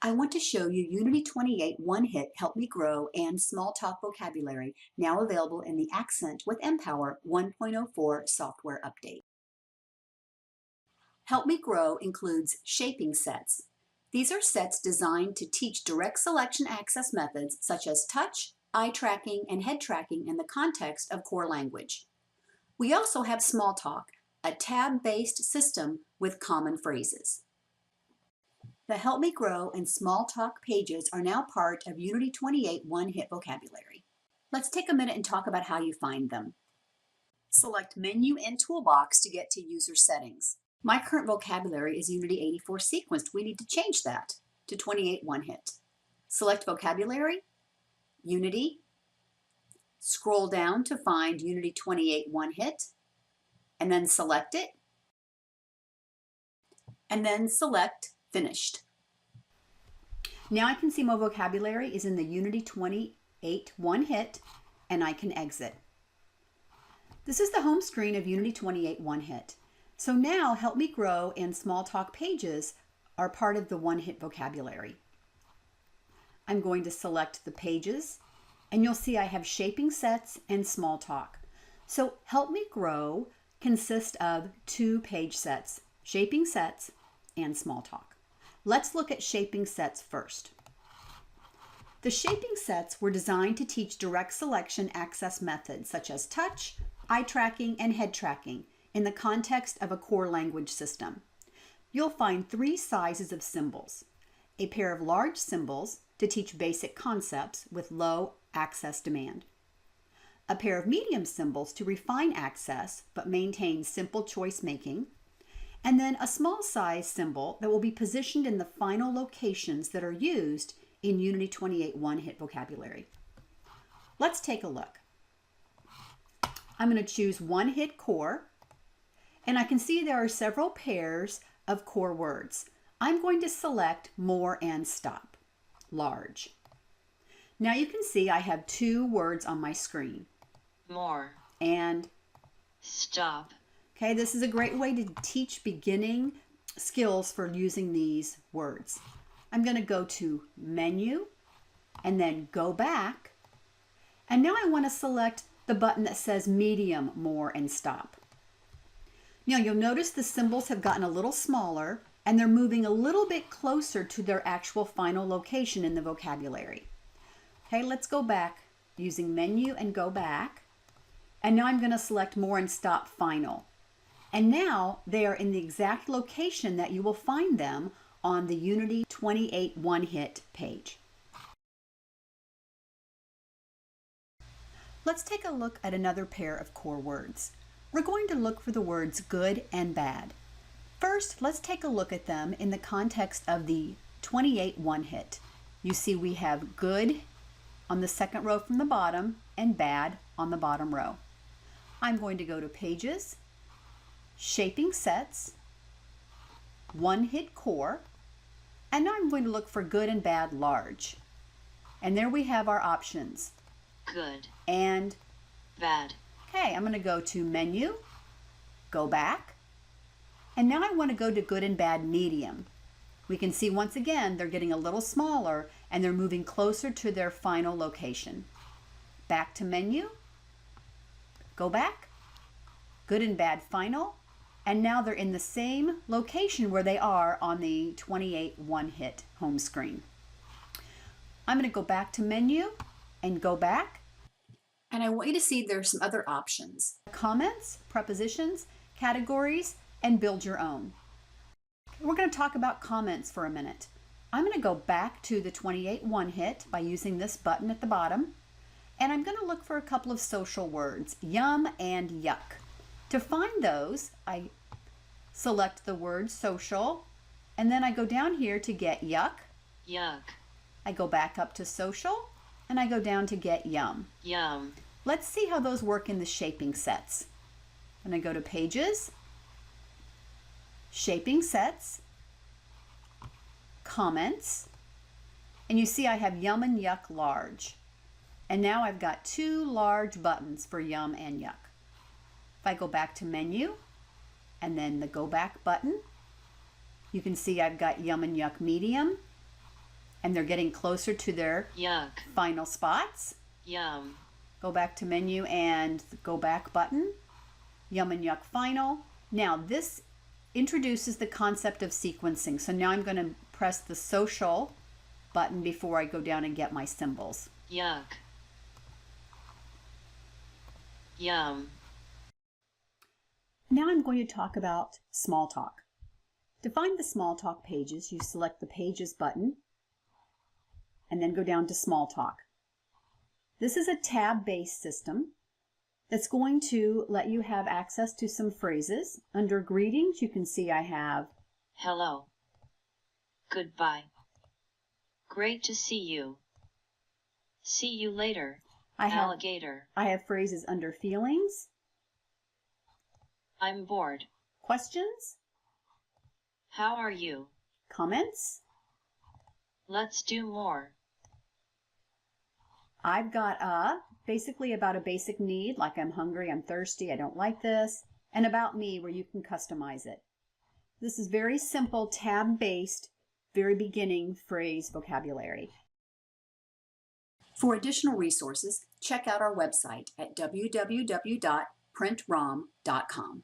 I want to show you Unity 28 One Hit Help Me Grow and Small Talk Vocabulary, now available in the Accent with Empower 1.04 software update. Help Me Grow includes shaping sets. These are sets designed to teach direct selection access methods such as touch, eye tracking, and head tracking in the context of core language. We also have Small Talk, a tab-based system with common phrases. The Help Me Grow and Small Talk pages are now part of Unity 28 One Hit Vocabulary. Let's take a minute and talk about how you find them. Select Menu and Toolbox to get to User Settings. My current vocabulary is Unity 84 sequenced. We need to change that to 28 One Hit. Select Vocabulary, Unity, scroll down to find Unity 28 One Hit, and then select it, and then select Finished. Now I can see my vocabulary is in the Unity 28 One Hit, and I can exit. This is the home screen of Unity 28 One Hit. So now Help Me Grow and Small Talk pages are part of the One Hit vocabulary. I'm going to select the pages, and you'll see I have shaping sets and small talk. So Help Me Grow consists of 2 page sets, shaping sets and small talk. Let's look at shaping sets first. The shaping sets were designed to teach direct selection access methods such as touch, eye tracking, and head tracking in the context of a core language system. You'll find 3 sizes of symbols: a pair of large symbols to teach basic concepts with low access demand, a pair of medium symbols to refine access but maintain simple choice making, and then a small size symbol that will be positioned in the final locations that are used in Unity 28 One Hit vocabulary. Let's take a look. I'm going to choose One Hit Core, and I can see there are several pairs of core words. I'm going to select More and Stop, large. Now you can see I have 2 words on my screen. More and stop. Okay, this is a great way to teach beginning skills for using these words. I'm going to go to Menu and then Go Back. And now I want to select the button that says Medium, More, and Stop. Now you'll notice the symbols have gotten a little smaller and they're moving a little bit closer to their actual final location in the vocabulary. Okay, let's go back using Menu and Go Back. And now I'm going to select More and Stop Final. And now they are in the exact location that you will find them on the Unity 28 One Hit page. Let's take a look at another pair of core words. We're going to look for the words good and bad. First, let's take a look at them in the context of the 28 One Hit. You see we have good on the second row from the bottom and bad on the bottom row. I'm going to go to Pages, Shaping Sets, One Hit Core, and now I'm going to look for good and bad large. And there we have our options. Good and bad. Okay, I'm going to go to Menu, Go Back, and now I want to go to good and bad medium. We can see once again they're getting a little smaller and they're moving closer to their final location. Back to Menu, Go Back, good and bad final, and now they're in the same location where they are on the 28 One Hit home screen. I'm going to go back to Menu and Go Back. And I want you to see there's some other options: comments, prepositions, categories, and build your own. We're going to talk about comments for a minute. I'm going to go back to the 28 One Hit by using this button at the bottom. And I'm going to look for a couple of social words, yum and yuck. To find those, I select the word social, and then I go down here to get yuck. Yuck. I go back up to social, and I go down to get yum. Yum. Let's see how those work in the shaping sets. I'm going to go to Pages, Shaping Sets, Comments, and you see I have yum and yuck large. And now I've got 2 large buttons for yum and yuck. If I go back to Menu and then the Go Back button, you can see I've got yum and yuck medium and they're getting closer to their yuck, final spots. yum, Go back to menu and go back button. Yum and yuck final. Now this introduces the concept of sequencing. So now I'm going to press the social button before I go down and get my symbols. yuck, yum, Now I'm going to talk about small talk. To find the small talk pages, you select the Pages button and then go down to Small Talk. This is a tab-based system that's going to let you have access to some phrases. Under greetings, you can see I have hello, goodbye, great to see you, see you later, alligator, I have phrases under feelings, I'm bored, questions, how are you, comments. let's do more, I've got basically about a basic need, like I'm hungry, I'm thirsty, I don't like this, and about me, where you can customize it. This is very simple, tab-based, very beginning phrase vocabulary. For additional resources, check out our website at www.printrom.com.